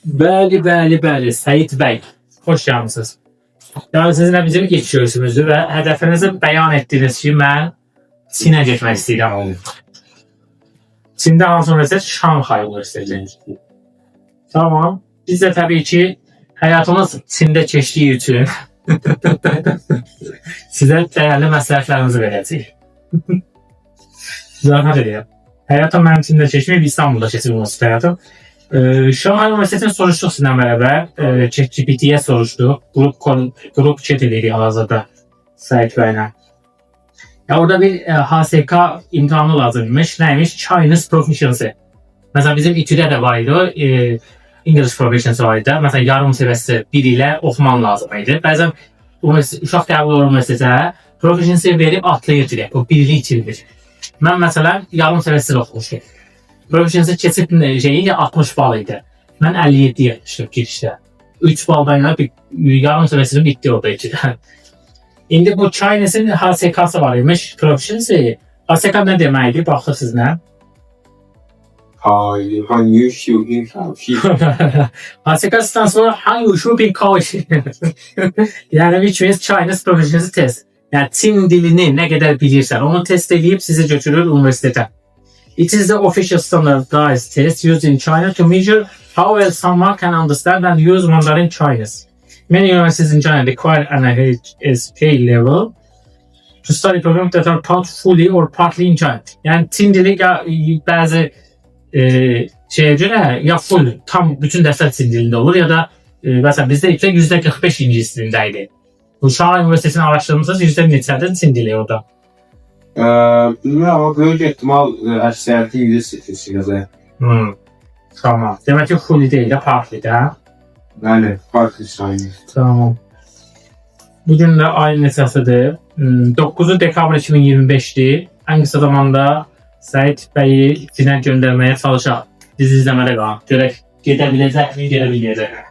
Bəli, bəli, bəli, Səyid bəy. Xoş gəlmisiniz. Yəni sizinlə bizim ilk görüşümüzdür və hədəfinizi bəyan etdiniz ki, mən Çinə getmək istəyirəm. Çində hansı universitet? Şanxay Universiteti. Tamam. Biz də təbii ki, həyatımız Çində keçdiyi üçün sizə dəyərli məsləhətlərimizi verəcəyik. Zəhmət edirəm. Həyatım mənim Çində keçməyib, İstanbulda keçirilməsi həyatım. Şanxay Universitetini soruşduq sizdən bərabər. ChatGPT-yə soruşduq. Grup chat edirik hazırda Səyid bəylə. Orada bir HSK imtahanı lazımmış. Neymiş? Chinese Proficiency. Mesela bizim İTÜ'de de vardı. English Proficiency vardı. Mesela yarım seviyesi 1 ile okuman lazımydı. Bazen uşaq qəbul olur universitetə Proficiency verib atlayır direkt. O birliği içildir. Ben mesela yarım seviyesi okumuşum. Proficiency keçib şeyi 60 bal idi. Ben 57 yapmışdım girişte. 3 baldan yarım seviyesini bitti orada içinde. İndi bu Chinese-in HSK-sı var imiş, Proficiency. HSK nə deməkdir? Baxırsınız nə? Unusual income. HSK stands for Unusual Income. Yani which means Chinese Proficiency Test. Yani Çin dilini nə qədər bilirsən, onu test edib sizi götürür universitetə. It is the official standardized test used in China to measure how well someone can understand and use Mandarin Chinese. Many universities in China require an HSK level to study programs that are taught fully or partly in China. Yani Çin dili bazı şeye göre ya full, tam bütün dersler Çin dilinde olur ya da mesela bizde %45 İngiliz dilindeydi. Bu Şanxay Üniversitesi'ni araştırdığımızda %neçədir Çin dili orada? Bilmiyorum ama böyük ihtimal əksəriyyəti İngiliz seçilir. Tamam. Demek ki full değil de partly de ha? Bəli, partly Chinese. Tamam. Bugün de ayın neçəsidir? 9 dekabr 2025'dir. En kısa zamanda Səyid bəyi Çinə göndərməyə çalışaq. Bizi izləmədə qalın. Görək gedə biləcək mi, gedə bilməyəcək mi?